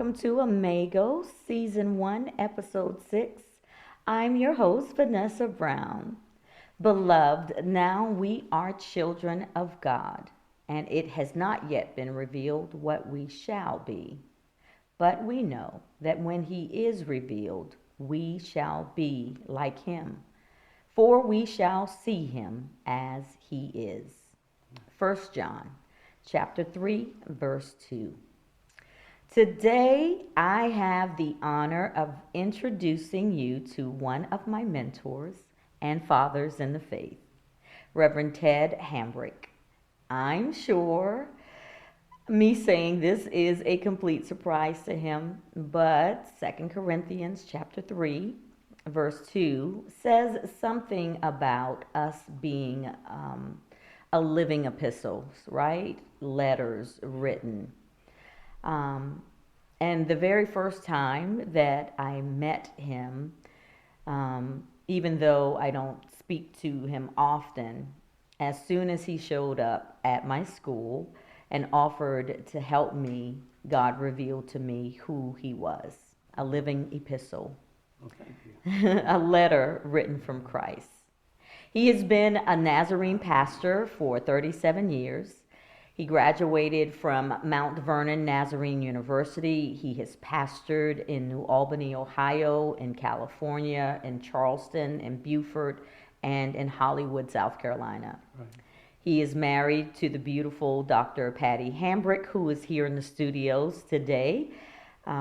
welcome to Amago, Season 1, Episode 6. I'm your host, Vanessa Brown. Beloved, now we are children of God, and it has not yet been revealed what we shall be. But we know that when he is revealed, we shall be like him, for we shall see him as he is. 1 John chapter 3, verse 2. Today, I have the honor of introducing you to one of my mentors and fathers in the faith, Reverend Ted Hambrick. I'm sure me saying this is a complete surprise to him, but 2 Corinthians chapter 3, verse 2 says something about us being a living epistles, right? Letters written. And the very first time that I met him, even though I don't speak to him often, as soon as he showed up at my school and offered to help me, God revealed to me who he was, a living epistle, a letter written from Christ. He has been a Nazarene pastor for 37 years. He graduated from Mount Vernon Nazarene University. He has pastored in New Albany, Ohio, in California, in Charleston, in Beaufort, and in Hollywood, South Carolina. Right. He is married to the beautiful Dr. Ted Hambrick, who is here in the studios today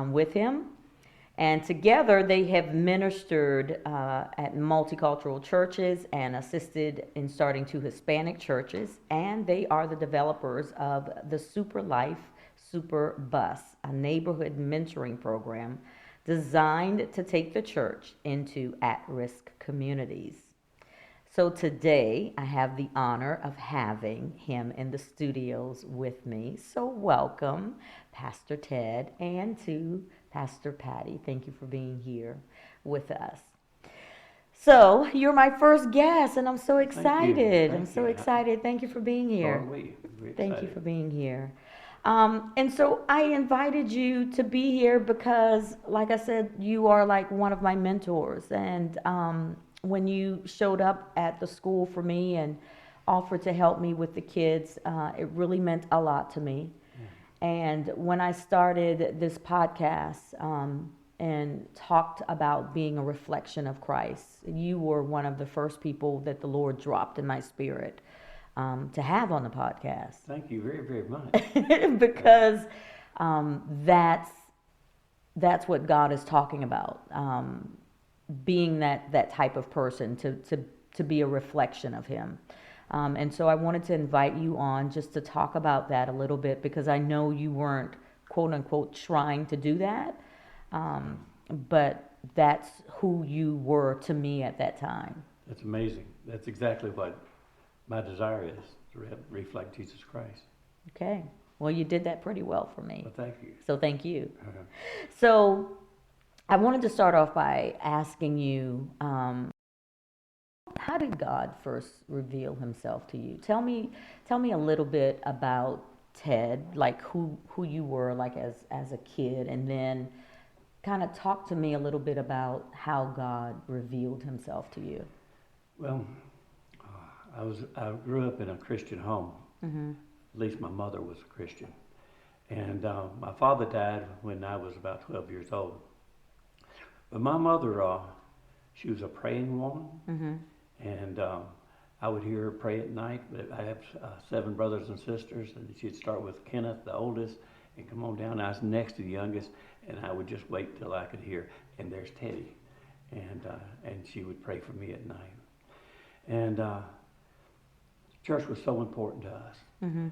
with him. And together they have ministered at multicultural churches and assisted in starting 2 Hispanic churches. And they are the developers of the Super Life Super Bus, a neighborhood mentoring program designed to take the church into at-risk communities. So today I have the honor of having him in the studios with me. So welcome, Pastor Ted, and to Pastor Patty. Thank you for being here with us. So you're my first guest, and I'm so excited. I'm so excited. Thank you for being here. Thank you for being here. And so I invited you to be here because, like I said, you are like one of my mentors. And when you showed up at the school for me and offered to help me with the kids, it really meant a lot to me. And when I started this podcast and talked about being a reflection of Christ, you were one of the first people that the Lord dropped in my spirit to have on the podcast. Thank you very, very much. Because that's what God is talking about, being that type of person, to be a reflection of him. And so I wanted to invite you on just to talk about that a little bit, because I know you weren't, quote unquote, trying to do that, but that's who you were to me at that time. That's amazing. That's exactly what my desire is, to reflect Jesus Christ. Okay. Well, you did that pretty well for me. Well, thank you. So thank you. So I wanted to start off by asking you, how did God first reveal himself to you? Tell me a little bit about Ted, like who you were like as a kid, and then kind of talk to me a little bit about how God revealed himself to you. Well, I grew up in a Christian home. Mm-hmm. At least my mother was a Christian. And my father died when I was about 12 years old. But my mother, she was a praying woman. Mm-hmm. And I would hear her pray at night. I have 7 brothers and sisters, and she'd start with Kenneth, the oldest, and come on down. I was next to the youngest, and I would just wait till I could hear, and there's Teddy. And she would pray for me at night. And church was so important to us. Mm-hmm.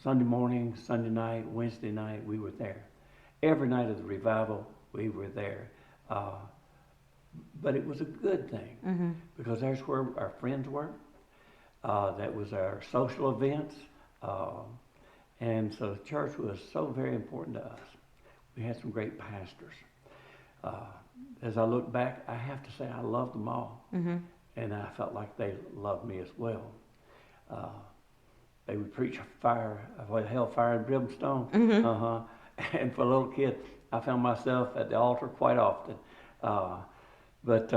Sunday morning, Sunday night, Wednesday night, we were there. Every night of the revival, we were there. But it was a good thing, mm-hmm. because there's where our friends were. That was our social events. And so church was so very important to us. We had some great pastors. As I look back, I have to say I loved them all. Mm-hmm. And I felt like they loved me as well. They would preach hellfire and brimstone. Mm-hmm. And for a little kid, I found myself at the altar quite often. But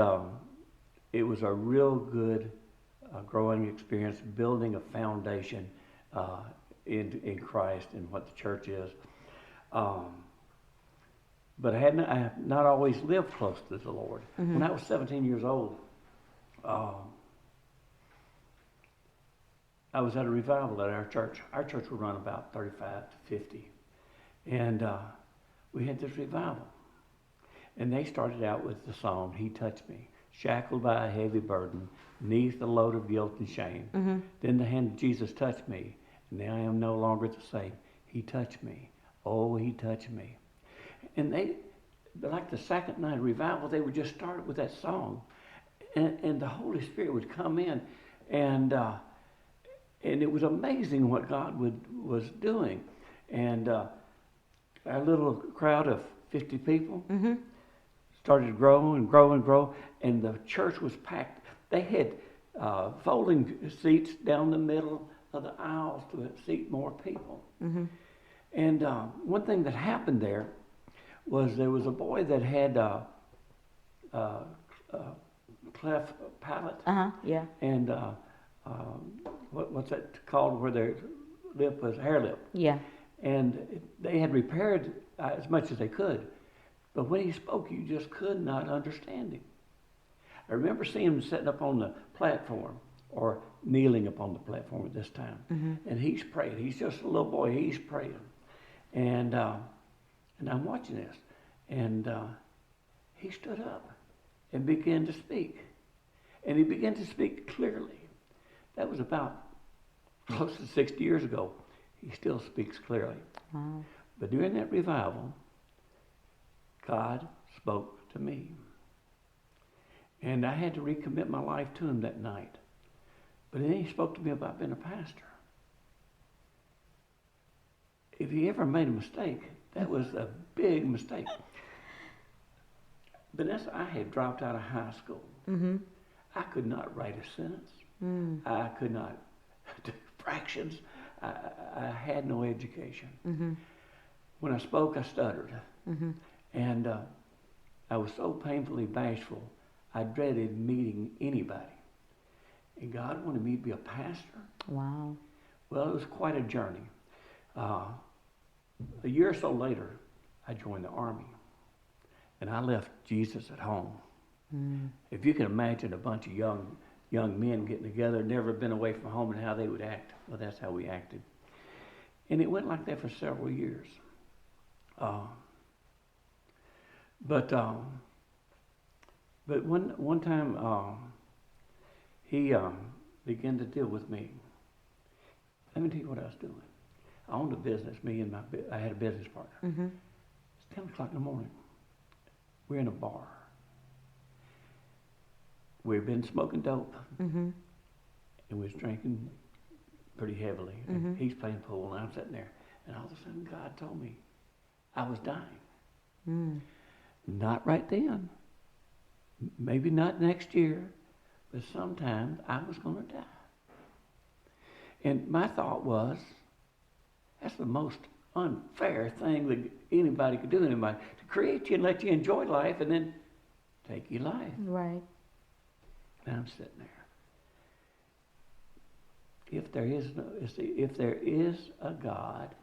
it was a real good growing experience, building a foundation in Christ and what the church is. But I have not always lived close to the Lord. Mm-hmm. When I was 17 years old, I was at a revival at our church. Our church would run about 35 to 50. And we had this revival. And they started out with the song, He Touched Me. Shackled by a heavy burden, neath the load of guilt and shame. Mm-hmm. Then the hand of Jesus touched me, and now I am no longer the same. He touched me. Oh, He touched me. And they, like the second night of revival, they would just start with that song. And the Holy Spirit would come in, and it was amazing what God was doing. And our little crowd of 50 people mm-hmm. started to grow and grow and grow, and the church was packed. They had folding seats down the middle of the aisles to seat more people. Mm-hmm. And one thing that happened there was a boy that had cleft palate. Yeah. And what's that called where their lip was hair lip? Yeah. And they had repaired as much as they could, but when he spoke, you just could not understand him. I remember seeing him sitting up on the platform or kneeling upon the platform at this time, mm-hmm. and he's praying. He's just a little boy. He's praying, and I'm watching this, and he stood up and began to speak, and he began to speak clearly. That was about close to 60 years ago. He still speaks clearly. Wow. But during that revival, God spoke to me. And I had to recommit my life to Him that night. But then He spoke to me about being a pastor. If He ever made a mistake, that was a big mistake. Vanessa, I had dropped out of high school. Mm-hmm. I could not write a sentence. I could not do fractions. I had no education. Mm-hmm. When I spoke, I stuttered. Mm-hmm. And I was so painfully bashful, I dreaded meeting anybody. And God wanted me to be a pastor. Wow. Well, it was quite a journey. A year or so later, I joined the Army. And I left Jesus at home. If you can imagine a bunch of young men getting together, never been away from home, and how they would act. Well, that's how we acted. And it went like that for several years. But one time he began to deal with me. Let me tell you what I was doing. I owned a business. I had a business partner. Mm-hmm. It's 10 o'clock in the morning. We're in a bar. We've been smoking dope, mm-hmm. and we was drinking pretty heavily. Mm-hmm. And he's playing pool, and I'm sitting there. And all of a sudden, God told me I was dying. Not right then. Maybe not next year, but sometime I was going to die. And my thought was, that's the most unfair thing that anybody could do to anybody, to create you and let you enjoy life and then take your life. Right. And I'm sitting there. If there is a God,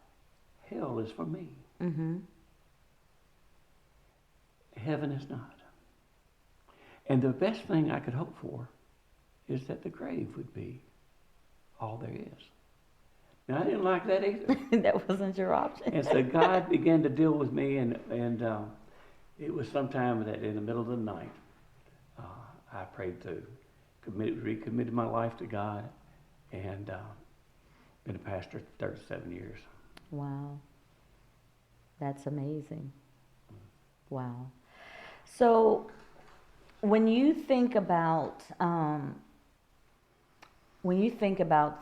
hell is for me. Mm-hmm. Heaven is not. And the best thing I could hope for is that the grave would be all there is. Now, I didn't like that either. That wasn't your option. And so God began to deal with me, and it was sometime that in the middle of the night, I prayed to recommitted my life to God, and been a pastor 37 years. Wow. That's amazing. Wow. So when you think about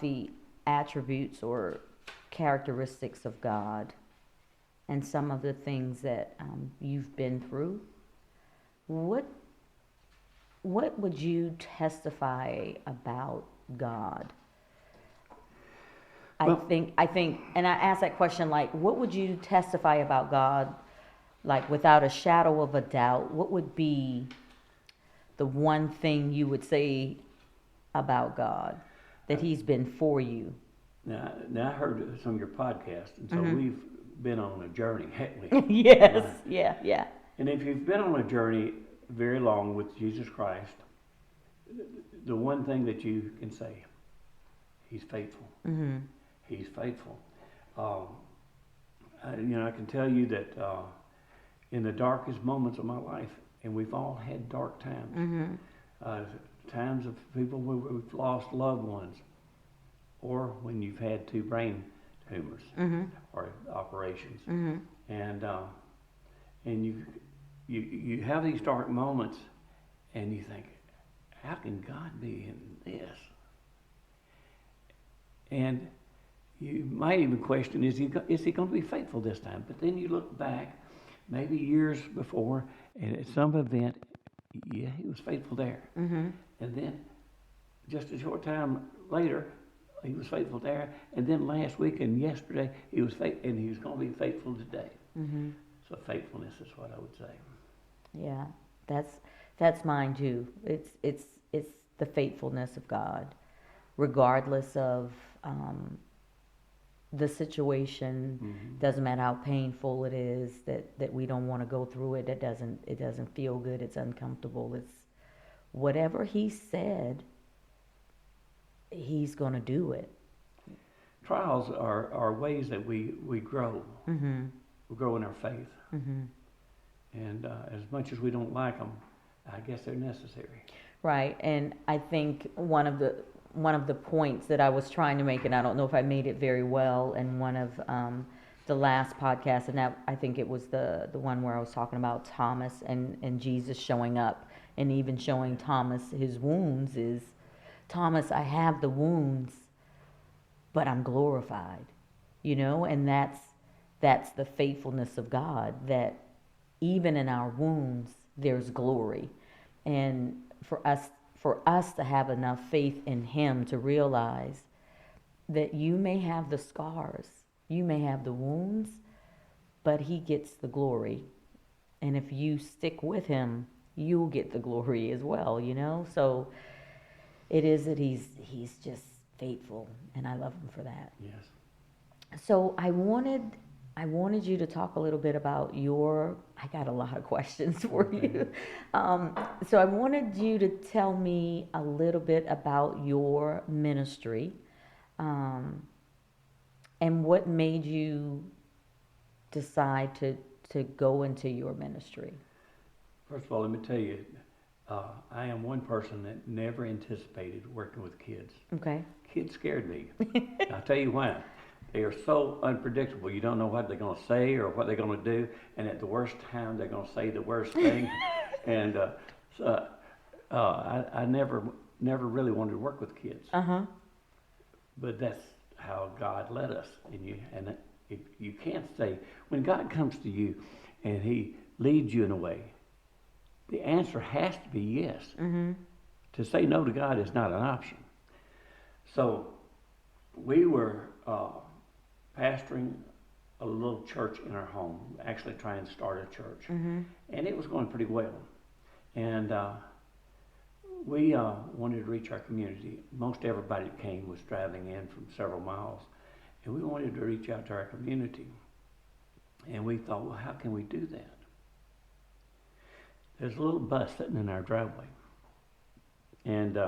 the attributes or characteristics of God and some of the things that you've been through, what would you testify about God? I Well, think, and I asked that question, like, what would you testify about God, like, without a shadow of a doubt? What would be the one thing you would say about God that He's been for you? now I heard some of your podcasts, and so Mm-hmm. we've been on a journey, haven't we? Yes, yeah. And if you've been on a journey very long with Jesus Christ, the one thing that you can say, He's faithful. Mm-hmm. He's faithful. I can tell you that in the darkest moments of my life, and we've all had dark times, Mm-hmm. times of people where we've lost loved ones, or when you've had 2 brain tumors Mm-hmm. or operations, Mm-hmm. and you have these dark moments, and you think, how can God be in this? And you might even question, is he going to be faithful this time? But then you look back, maybe years before, and at some event, yeah, he was faithful there. Mm-hmm. And then just a short time later, he was faithful there. And then last week and yesterday, he was faithful, and he's going to be faithful today. Mm-hmm. So faithfulness is what I would say. Yeah, that's mine too. It's the faithfulness of God, regardless of the situation. Mm-hmm. Doesn't matter how painful it is, that we don't want to go through it. It doesn't feel good. It's uncomfortable. It's whatever He said, He's going to do it. Trials are ways that we grow. Mm-hmm. We grow in our faith. Mm-hmm. And as much as we don't like them, I guess they're necessary. Right, and I think one of the points that I was trying to make, and I don't know if I made it very well in one of the last podcasts, and that I think it was the one where I was talking about Thomas and Jesus showing up, and even showing Thomas his wounds, is, Thomas, I have the wounds, but I'm glorified, and that's the faithfulness of God, that even in our wounds there's glory. And for us to have enough faith in Him to realize that you may have the scars, you may have the wounds, but He gets the glory. And if you stick with Him, you'll get the glory as well, So it is that He's just faithful, and I love Him for that. Yes. So I wanted you to talk a little bit about I got a lot of questions for you. So I wanted you to tell me a little bit about your ministry, and what made you decide to go into your ministry. First of all, let me tell you, I am one person that never anticipated working with kids. Okay. Kids scared me. I'll tell you why. They are so unpredictable. You don't know what they're going to say or what they're going to do, and at the worst time, they're going to say the worst thing. And I never really wanted to work with kids. But that's how God led us. And you can't say, when God comes to you and He leads you in a way, the answer has to be yes. Mm-hmm. To say no to God is not an option. So we were pastoring a little church in our home, actually trying to start a church. Mm-hmm. And it was going pretty well. And we wanted to reach our community. Most everybody that came was driving in from several miles. And we wanted to reach out to our community. And we thought, well, how can we do that? There's a little bus sitting in our driveway. And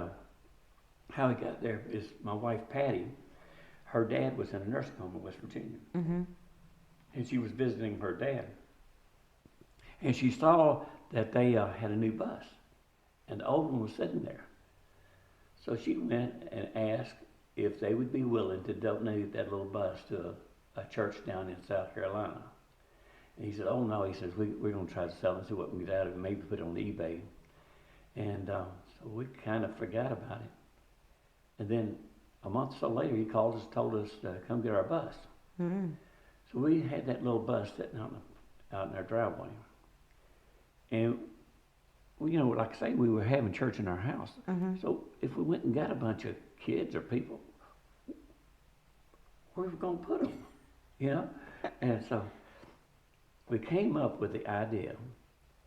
how we got there is my wife, Patty, her dad was in a nursing home in West Virginia. Mm-hmm. And she was visiting her dad. And she saw that they had a new bus. And the old one was sitting there. So she went and asked if they would be willing to donate that little bus to a church down in South Carolina. And he said, oh no, he says, we're going to try to sell it and see what we can get out of it, maybe put it on eBay. And so we kind of forgot about it. And then a month or so later, he called us, told us to come get our bus. Mm-hmm. So we had that little bus sitting out in our driveway. And, well, you know, like I say, we were having church in our house. Mm-hmm. So if we went and got a bunch of kids or people, where we going to put them? You know? And so we came up with the idea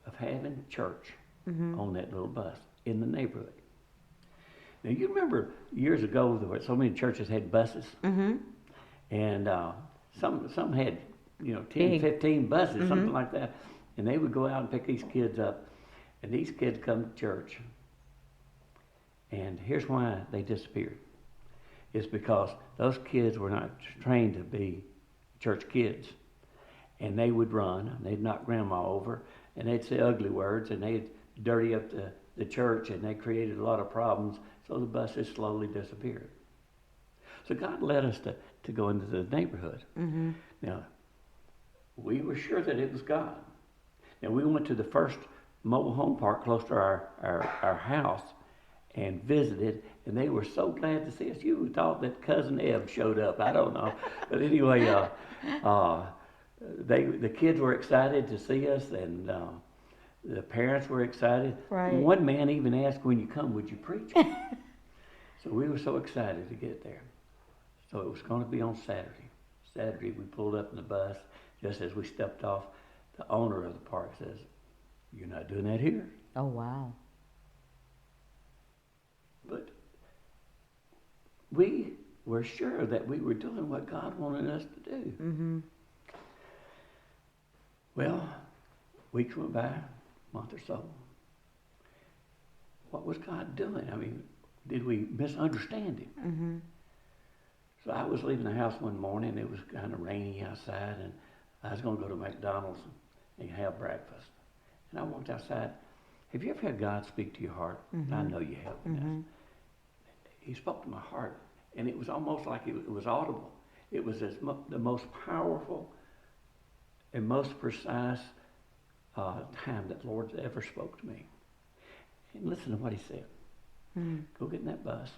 of having church on that little bus in the neighborhood. Now, you remember years ago there were so many churches had buses, and some had, 10, 15 buses, something like that, and they would go out and pick these kids up, and these kids come to church, and here's why they disappeared. It's because those kids were not trained to be church kids, and they would run, and they'd knock grandma over, and they'd say ugly words, and they'd dirty up the church, and they created a lot of problems, so the buses slowly disappeared. So God led us to go into the neighborhood. Now, we were sure that it was God. Now, we went to the first mobile home park close to our house and visited, and they were so glad to see us. You would thought that Cousin Eb showed up. I don't know. But anyway, the kids were excited to see us, and the parents were excited. Right. One man even asked, when you come, would you preach? So we were so excited to get there. So it was going to be on Saturday. Saturday, we pulled up in the bus. Just as we stepped off, the owner of the park says, "You're not doing that here." Oh, wow. But we were sure that we were doing what God wanted us to do. Well, weeks went by, a month or so. What was God doing? I mean, did we misunderstand Him? So I was leaving the house one morning. It was kind of rainy outside, and I was going to go to McDonald's and have breakfast. And I walked outside. Have you ever had God speak to your heart? I know you have. He spoke to my heart, and it was almost like it was audible. It was the most powerful and most precise time that the Lord ever spoke to me. And listen to what He said. Go get in that bus.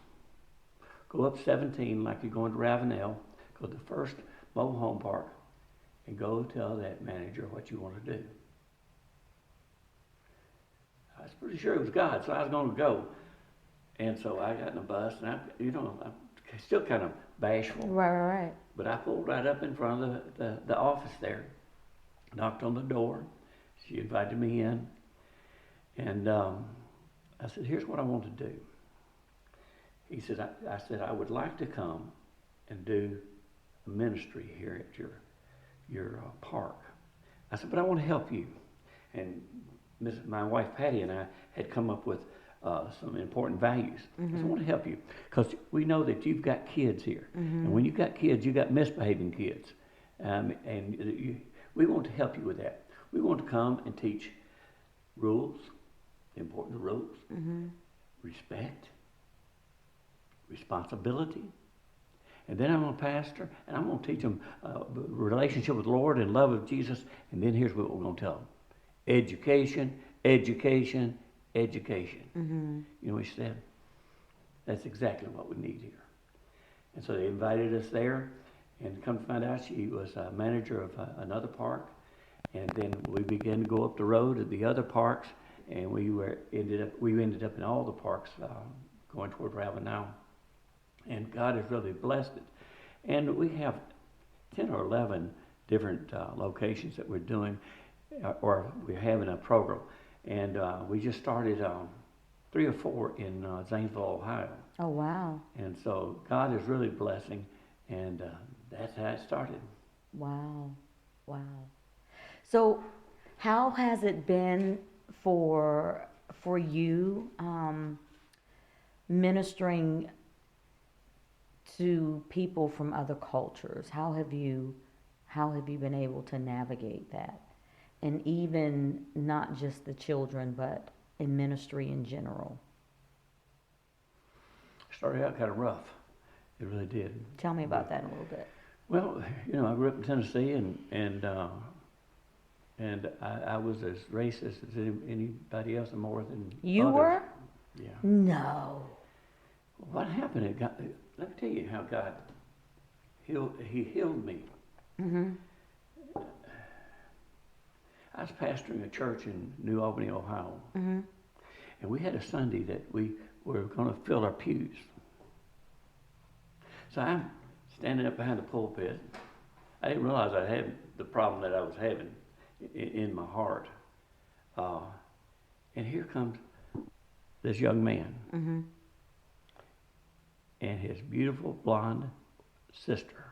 Go up 17 like you're going to Ravenel. Go to the first mobile home park and go tell that manager what you want to do. I was pretty sure it was God, so I was going to go. And so I got in the bus, and I'm still kind of bashful. Right. But I pulled right up in front of the office there, knocked on the door. She invited me in, and I said, "Here's what I want to do." He said, I said, "I would like to come and do a ministry here at your park." I said, "But I want to help you." And my wife Patty and I had come up with some important values. I said, "I want to help you because we know that you've got kids here, and when you've got kids, you've got misbehaving kids, and we want to help you with that. We want to come and teach rules, the importance of rules, respect, responsibility, and then I'm going to pastor, and I'm going to teach them relationship with the Lord and love of Jesus, and then here's what we're going to tell them: education, education, education." You know what he said? That's exactly what we need here. And so they invited us there, and come to find out she was a manager of another park, and then we began to go up the road to the other parks, and we ended up in all the parks going toward Ravenel. And God has really blessed it. And we have 10 or 11 different locations that we're doing, or we're having a program. And we just started 3 or 4 in Zanesville, Ohio. Oh, wow. And so God is really blessing, and that's how it started. Wow. So how has it been for you ministering to people from other cultures? How have you been able to navigate that? And even not just the children, but in ministry in general. Started out kind of rough. It really did. Tell me about that a little bit. Well, I grew up in Tennessee, and I was as racist as anybody else, and more than you others. were? Yeah. No. What happened? Let me tell you how God healed me. I was pastoring a church in New Albany, Ohio, and we had a Sunday that we were going to fill our pews. So I'm standing up behind the pulpit. I didn't realize I had the problem that I was having in my heart. And here comes this young man and his beautiful blonde sister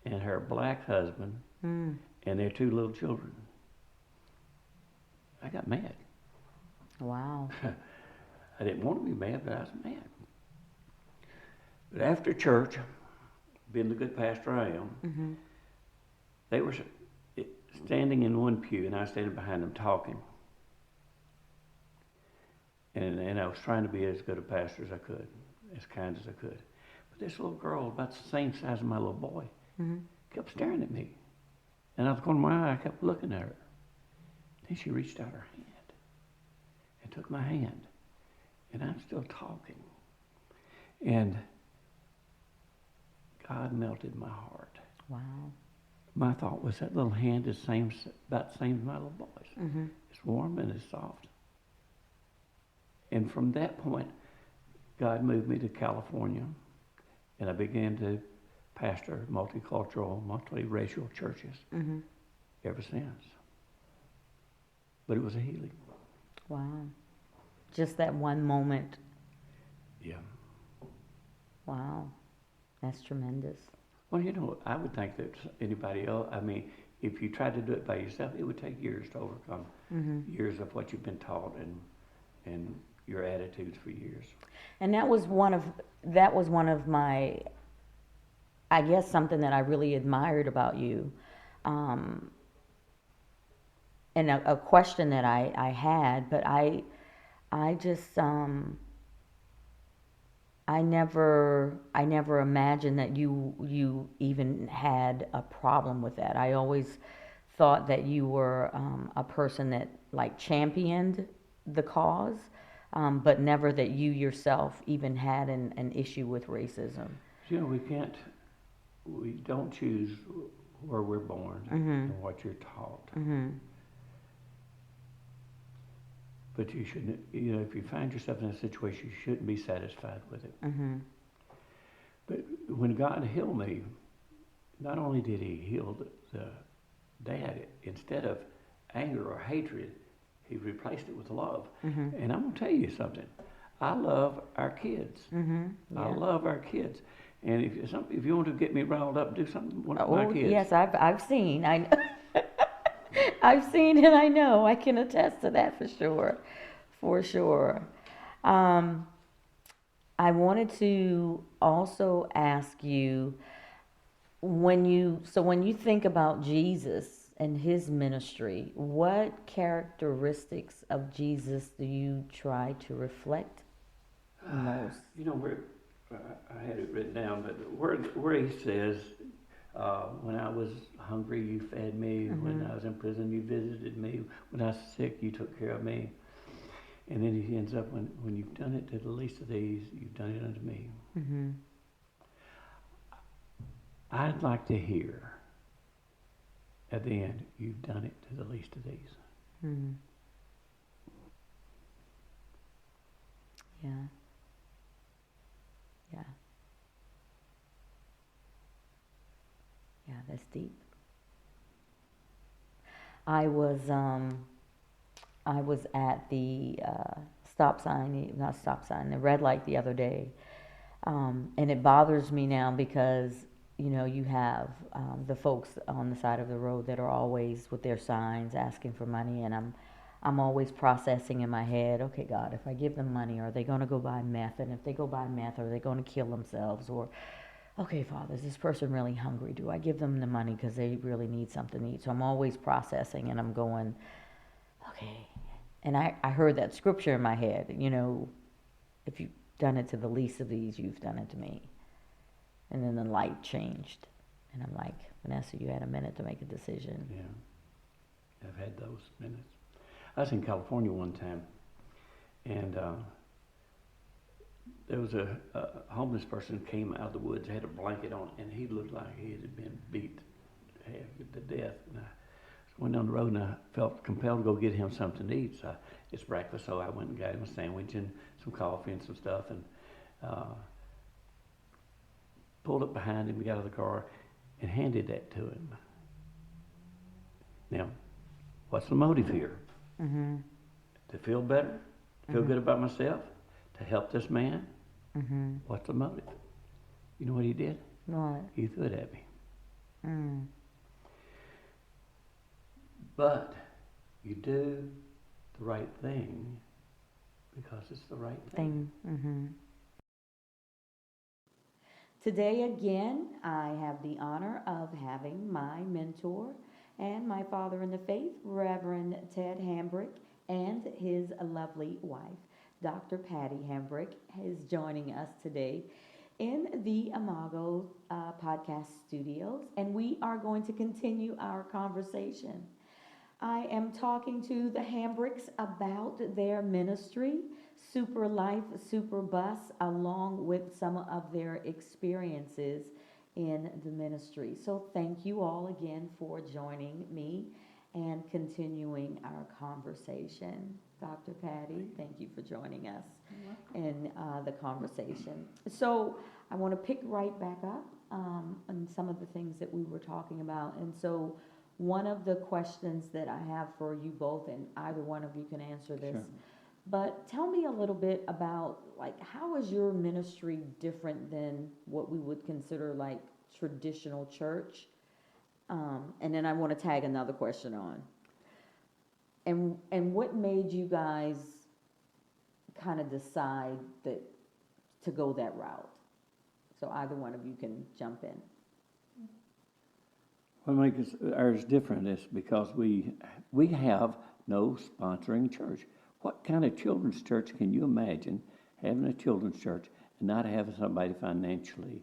and her black husband and their 2 little children. I got mad. Wow. I didn't want to be mad, but I was mad. But after church, being the good pastor I am, they were standing in one pew, and I was standing behind them talking. And I was trying to be as good a pastor as I could, as kind as I could. But this little girl, about the same size as my little boy, kept staring at me. And out of the corner of my eye, I kept looking at her. Then she reached out her hand and took my hand. And I'm still talking. And God melted my heart. Wow. My thought was that little hand is about the same as my little boy's. It's warm and it's soft. And from that point, God moved me to California, and I began to pastor multicultural, multiracial churches ever since. But it was a healing. Wow. Just that one moment. Yeah. Wow. That's tremendous. Well, you know, I would think that anybody else, I mean, if you tried to do it by yourself, it would take years to overcome years of what you've been taught and your attitudes for years. And that was one of my, I guess, something that I really admired about you. And a question that I had, but I just, I never imagined that you even had a problem with that. I always thought that you were a person that like championed the cause, but never that you yourself even had an issue with racism. You know, we don't choose where we're born and what you're taught. But you shouldn't, you know, if you find yourself in a situation, you shouldn't be satisfied with it. But when God healed me, not only did he heal the dad, instead of anger or hatred, he replaced it with love. And I'm going to tell you something. I love our kids. Yeah. I love our kids. And if you want to get me riled up, do something with my kids. Yes, I've seen. I've seen and I know. I can attest to that for sure. For sure. I wanted to also ask you, when you think about Jesus and his ministry, what characteristics of Jesus do you try to reflect most? You know, I had it written down, but where he says, when I was hungry, you fed me. When I was in prison, you visited me. When I was sick, you took care of me. And then he ends up, when you've done it to the least of these, you've done it unto me. I'd like to hear at the end, you've done it to the least of these. Yeah. Yeah. Yeah, that's deep. I was at the the red light the other day, and it bothers me now because, you know, you have the folks on the side of the road that are always with their signs asking for money, and I'm always processing in my head, okay, God, if I give them money, are they going to go buy meth? And if they go buy meth, are they going to kill themselves? Or, okay, Father, is this person really hungry? Do I give them the money because they really need something to eat? So I'm always processing, and I'm going, okay. And I heard that scripture in my head, you know, if you've done it to the least of these, you've done it to me. And then the light changed. And I'm like, Vanessa, you had a minute to make a decision. Yeah, I've had those minutes. I was in California one time, and there was a homeless person who came out of the woods, had a blanket on, and he looked like he had been beat to death. And I went down the road, and I felt compelled to go get him something to eat. So it's breakfast, so I went and got him a sandwich and some coffee and some stuff. And pulled up behind him, got out of the car, and handed that to him. Now, what's the motive here? Mm-hmm. To feel better? To feel good about myself? To help this man? Mm-hmm. What's the motive? You know what he did? What? He threw it at me. Mm. But you do the right thing because it's the right thing. Mm-hmm. Today again, I have the honor of having my mentor and my father in the faith, Reverend Ted Hambrick, and his lovely wife, Dr. Patty Hambrick, is joining us today in the Imago podcast studios, and we are going to continue our conversation. I am talking to the Hambricks about their ministry, Super Life, Super Bus, along with some of their experiences in the ministry. So thank you all again for joining me and continuing our conversation. Dr. Patty, thank you for joining us in the conversation. So I want to pick right back up on some of the things that we were talking about. And so one of the questions that I have for you both, and either one of you can answer this, Sure. but tell me a little bit about, like, how is your ministry different than what we would consider like traditional church? And then I want to tag another question on. And what made you guys kind of decide that to go that route? So either one of you can jump in. What makes ours different is because we have no sponsoring church. What kind of children's church can you imagine having a children's church and not having somebody financially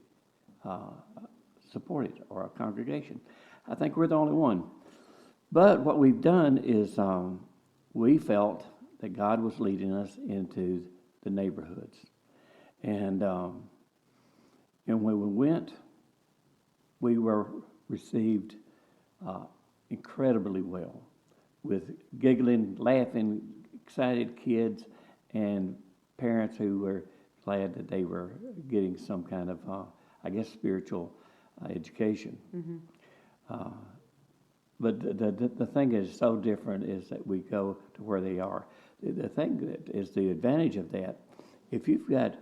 support it, or a congregation? I think we're the only one. But what we've done is we felt that God was leading us into the neighborhoods. And when we went, we were received incredibly well, with giggling, laughing, excited kids and parents who were glad that they were getting some kind of, spiritual education. Mm-hmm. But the thing is so different is that we go to where they are. The thing that is the advantage of that, if you've got,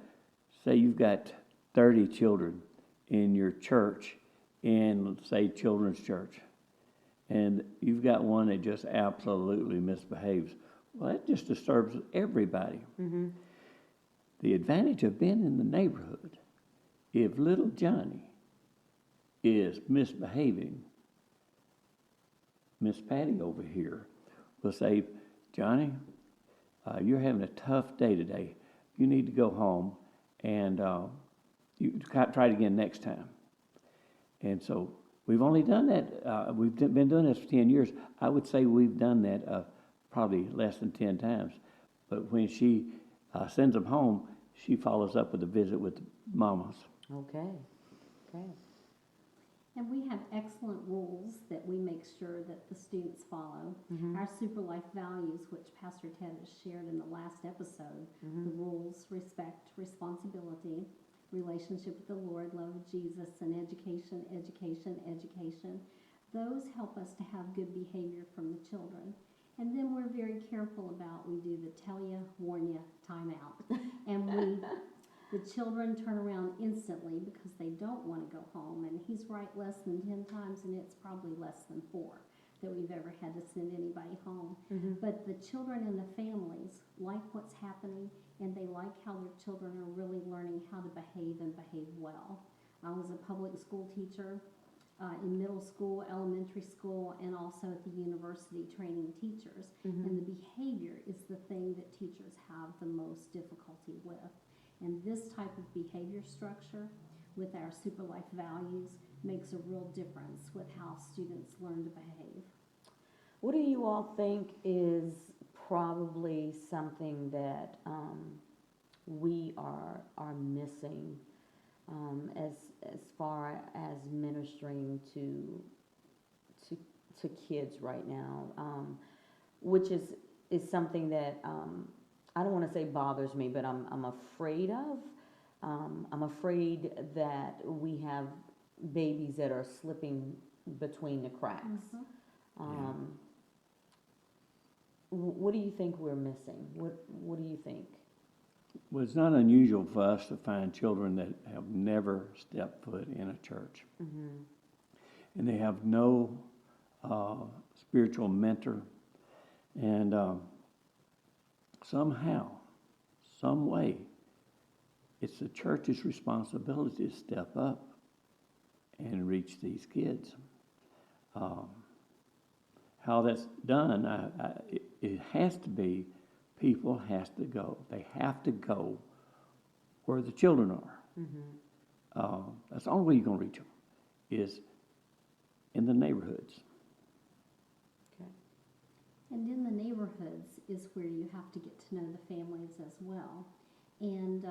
say you've got 30 children in your church, in, say, children's church, and you've got one that just absolutely misbehaves, well, that just disturbs everybody. Mm-hmm. The advantage of being in the neighborhood, if little Johnny is misbehaving, Miss Patty over here will say, Johnny, you're having a tough day today. You need to go home and you try it again next time. And so we've only done that, we've been doing this for 10 years. I would say we've done that probably less than 10 times. But when she sends them home, she follows up with a visit with the mamas. Okay. And we have excellent rules that we make sure that the students follow. Mm-hmm. Our Super Life values, which Pastor Ted has shared in the last episode, Mm-hmm. the rules, respect, responsibility, relationship with the Lord, love of Jesus, and education. Those help us to have good behavior from the children. And then we're very careful about, we do the tell ya, warn ya, time out. And the children turn around instantly because they don't want to go home. And he's right less than 10 times, and it's probably less than 4 that we've ever had to send anybody home. Mm-hmm. But the children and the families like what's happening, and they like how their children are really learning how to behave and behave well. I was a public school teacher in middle school, elementary school, and also at the university training teachers. Mm-hmm. And the behavior is the thing that teachers have the most difficulty with. And this type of behavior structure with our Super Life values makes a real difference with how students learn to behave. What do you all think is probably something that we are missing as far as ministering to kids right now, which is something that I don't want to say bothers me, but I'm afraid of. I'm afraid that we have babies that are slipping between the cracks. What do you think we're missing? What do you think? Well, it's not unusual for us to find children that have never stepped foot in a church. And they have no spiritual mentor. And somehow, some way, it's the church's responsibility to step up and reach these kids. How that's done, it has to be, people has to go. They have to go where the children are. That's the only way you're going to reach them, is in the neighborhoods. Okay. And in the neighborhoods is where you have to get to know the families as well. And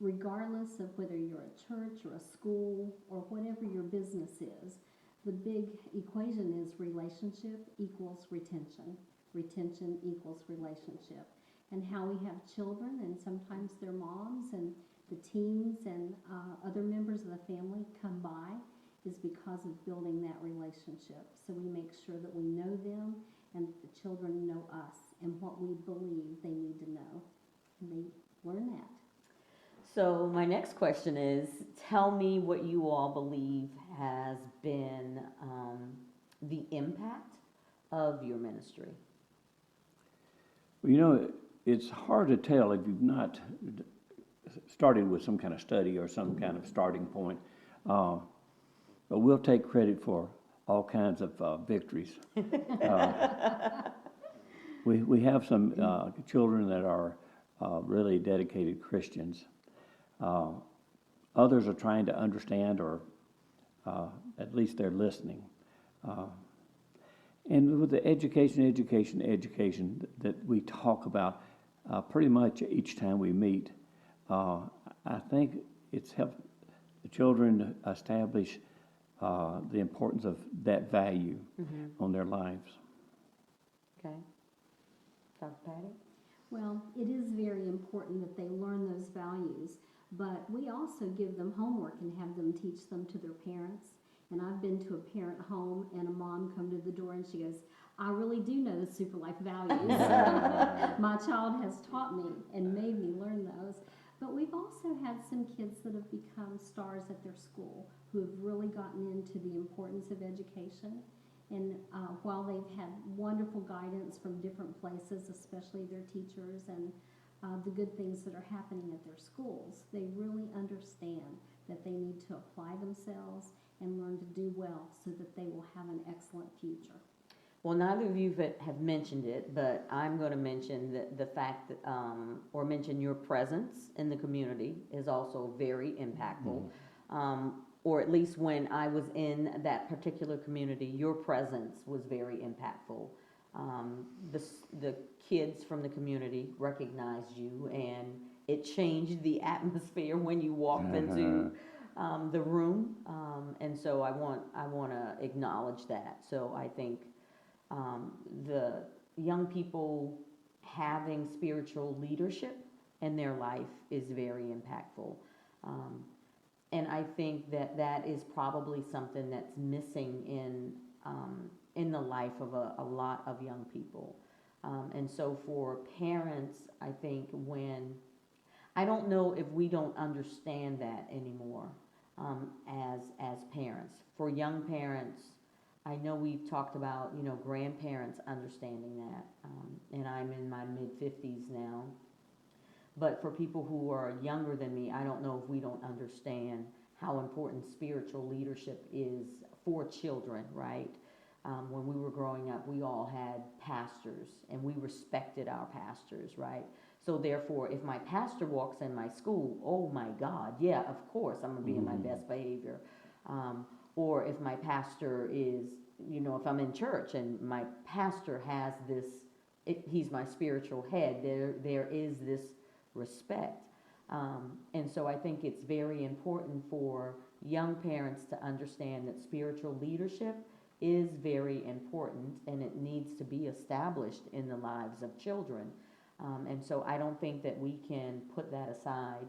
regardless of whether you're a church or a school or whatever your business is, the big equation is relationship equals retention. Retention equals relationship. And how we have children, and sometimes their moms and the teens and other members of the family come by, is because of building that relationship. So we make sure that we know them and that the children know us and what we believe they need to know. And they learn that. So my next question is, tell me what you all believe has been the impact of your ministry. Well, you know, it's hard to tell if you've not started with some kind of study or some kind of starting point. But we'll take credit for all kinds of victories. We have some children that are really dedicated Christians. Others are trying to understand, or at least they're listening. And with the education that we talk about pretty much each time we meet, I think it's helped the children establish the importance of that value on their lives. Okay. Dr. Patty? Well, it is very important that they learn those values, but we also give them homework and have them teach them to their parents. And I've been to a parent home and a mom come to the door and she goes, I really do know the super life values. My child has taught me and made me learn those. But we've also had some kids that have become stars at their school who have really gotten into the importance of education. And while they've had wonderful guidance from different places, especially their teachers and the good things that are happening at their schools, they really understand that they need to apply themselves and learn to do well so that they will have an excellent future. Well, neither of you have mentioned it, but I'm going to mention the fact that, or mention your presence in the community is also very impactful. Or at least when I was in that particular community, your presence was very impactful. The kids from the community recognized you, and it changed the atmosphere when you walked into the room. And so I want to acknowledge that. So I think the young people having spiritual leadership in their life is very impactful. And I think that is probably something that's missing in the life of a lot of young people. And so for parents, I think I don't know if we don't understand that anymore as parents. For young parents, I know we've talked about, grandparents understanding that. And I'm in my mid-50s now. But for people who are younger than me, I don't know if we don't understand how important spiritual leadership is for children, right? When we were growing up, we all had pastors, and we respected our pastors, right? So therefore, if my pastor walks in my school, oh my God, yeah, of course, I'm going to be in my best behavior. Or if my pastor is, if I'm in church and my pastor has this, he's my spiritual head, there is this respect. And so I think it's very important for young parents to understand that spiritual leadership is very important, and it needs to be established in the lives of children. And so I don't think that we can put that aside.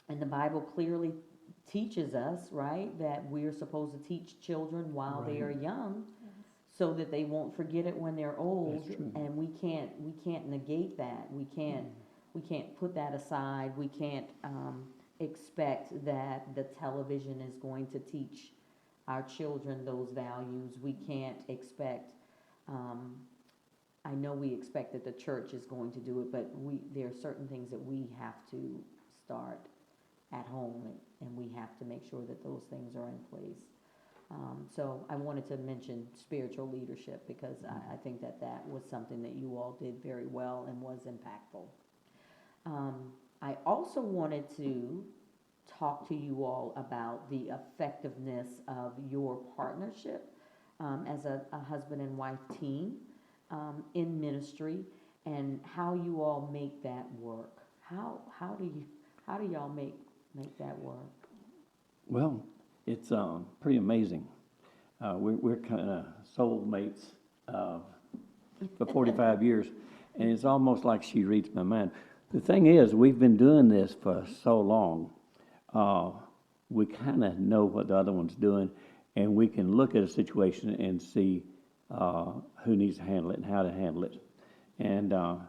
And the Bible clearly teaches us, right, that we're supposed to teach children while they are young, so that they won't forget it when they're old. That's true. And we can't negate that. We can't put that aside. We can't expect that the television is going to teach our children those values. We can't expect. I know we expect that the church is going to do it, but there are certain things that we have to start at home, and we have to make sure that those things are in place. So I wanted to mention spiritual leadership, because I think that was something that you all did very well and was impactful. I also wanted to talk to you all about the effectiveness of your partnership as a husband and wife team in ministry, and how you all make that work. How do y'all make that work? Well, it's pretty amazing. We're kind of soulmates for 45 years, and it's almost like she reads my mind. The thing is, we've been doing this for so long, we kind of know what the other one's doing, and we can look at a situation and see who needs to handle it and how to handle it. And I'd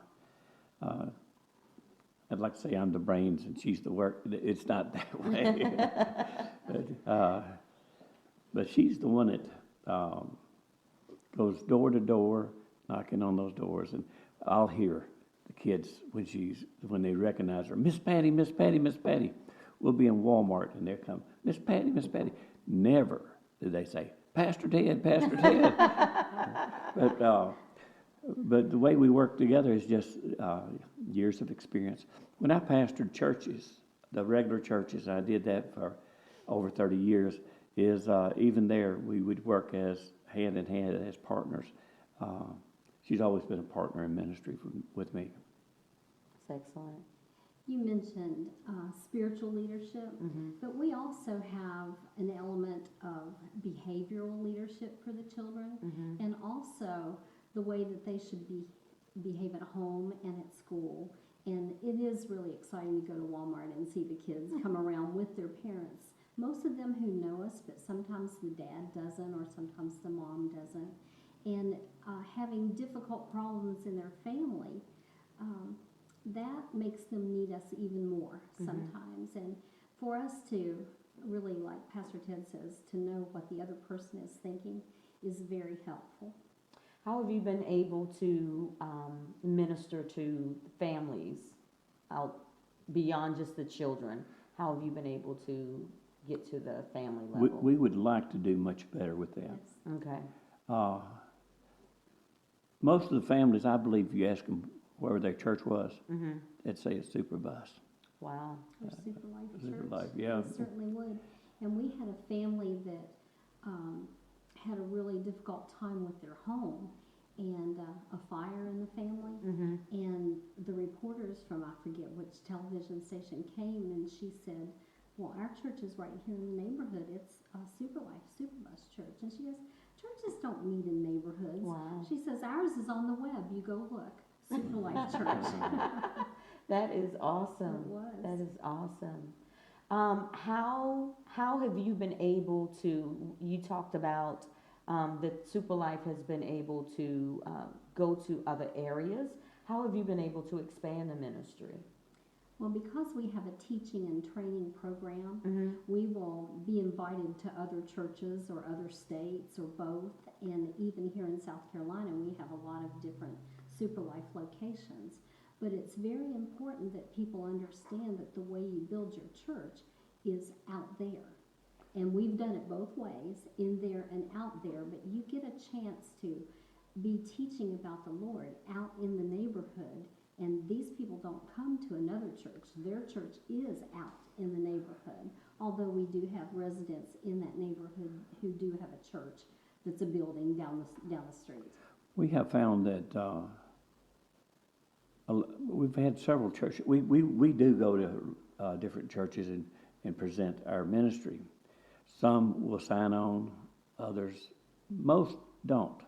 like to say I'm the brains and she's the work. It's not that way. But she's the one that goes door to door, knocking on those doors, and I'll hear the kids when they recognize her, Miss Patty, Miss Patty, Miss Patty. We'll be in Walmart and they'll come, Miss Patty, Miss Patty. Never do they say, Pastor Ted, Pastor Ted. But the way we work together is just years of experience. When I pastored churches, the regular churches, I did that for over 30 years, is even there we would work as hand in hand as partners. She's always been a partner in ministry with me. That's excellent. You mentioned spiritual leadership, but we also have an element of behavioral leadership for the children, and also the way that they should behave at home and at school. And it is really exciting to go to Walmart and see the kids come around with their parents. Most of them who know us, but sometimes the dad doesn't, or sometimes the mom doesn't. And having difficult problems in their family, that makes them need us even more sometimes. And for us to really, like Pastor Ted says, to know what the other person is thinking is very helpful. How have you been able to minister to families out beyond just the children? How have you been able to get to the family level? We would like to do much better with that. Yes. Okay. Most of the families, I believe, if you ask them where their church was, they'd say a super bus. Wow. Or Super Life Super Church. Life, yeah. They certainly would. And we had a family that had a really difficult time with their home, and a fire in the family. And the reporters from, I forget which television station, came, and she said, well, our church is right here in the neighborhood. It's Super Life, Super Bus Church. And she goes, churches don't meet in neighborhoods. Wow. She says, ours is on the web. You go look. Super Life Church. That is awesome. It was. That is awesome. How have you been able to, you talked about that Super Life has been able to go to other areas. How have you been able to expand the ministry? Well, because we have a teaching and training program, we will be invited to other churches or other states or both. And even here in South Carolina, we have a lot of different Super Life locations. But it's very important that people understand that the way you build your church is out there. And we've done it both ways, in there and out there. But you get a chance to be teaching about the Lord out in the neighborhood. And these people don't come to another church. Their church is out in the neighborhood, although we do have residents in that neighborhood who do have a church that's a building down the street. We have found that we've had several churches. We do go to different churches and present our ministry. Some will sign on, others, most don't.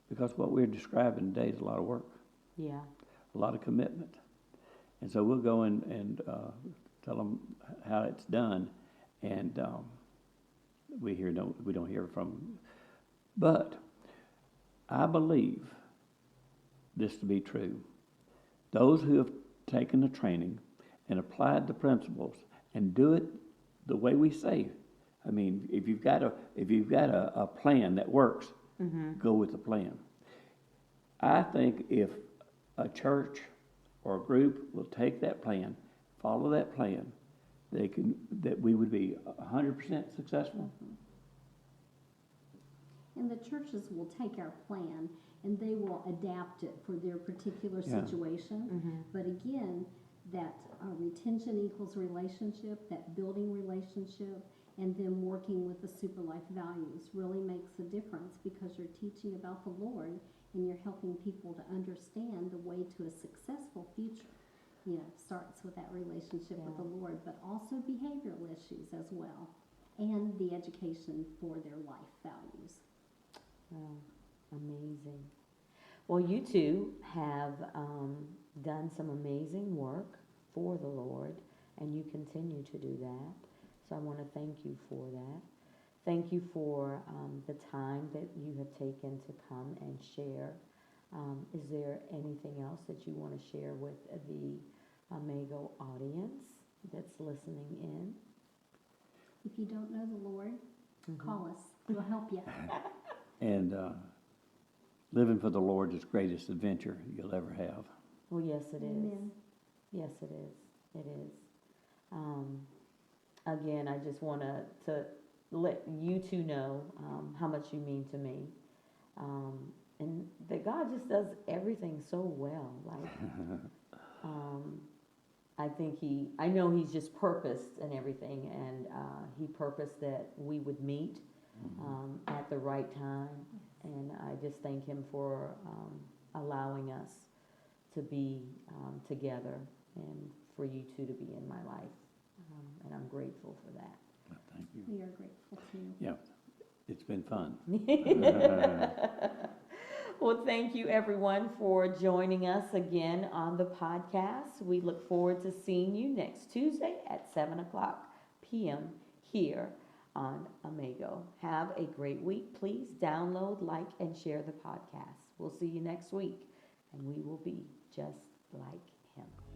Because what we're describing today is a lot of work. Yeah. A lot of commitment. And so we'll go and tell them how it's done, and we don't hear from. But I believe this to be true. Those who have taken the training and applied the principles and do it the way we say. I mean, if you've got a plan that works, go with the plan. I think if a church or a group will take that plan, follow that plan, that we would be 100% successful. And the churches will take our plan and they will adapt it for their particular situation. But again, that retention equals relationship, that building relationship, and then working with the super life values really makes a difference, because you're teaching about the Lord and you're helping people to understand the way to a successful future. You know, starts with that relationship with the Lord, but also behavioral issues as well, and the education for their life values. Wow, amazing. Well, you two have done some amazing work for the Lord, and you continue to do that. So I want to thank you for that. Thank you for the time that you have taken to come and share. Is there anything else that you want to share with the Amago audience that's listening in? If you don't know the Lord, call us. We'll help you. And living for the Lord is the greatest adventure you'll ever have. Well, yes, it is. Amen. Yes, it is. It is. Again, I just want to let you two know how much you mean to me, and that God just does everything so well. Like, I know He's just purposed and everything, and He purposed that we would meet at the right time, and I just thank Him for allowing us to be together and for you two to be in my life, and I'm grateful for that. Thank you. We are grateful to you. Yeah, it's been fun. Well, thank you everyone for joining us again on the podcast. We look forward to seeing you next Tuesday at 7:00 p.m. here on Amago. Have a great week. Please download, like, and share the podcast. We'll see you next week, and we will be just like Him.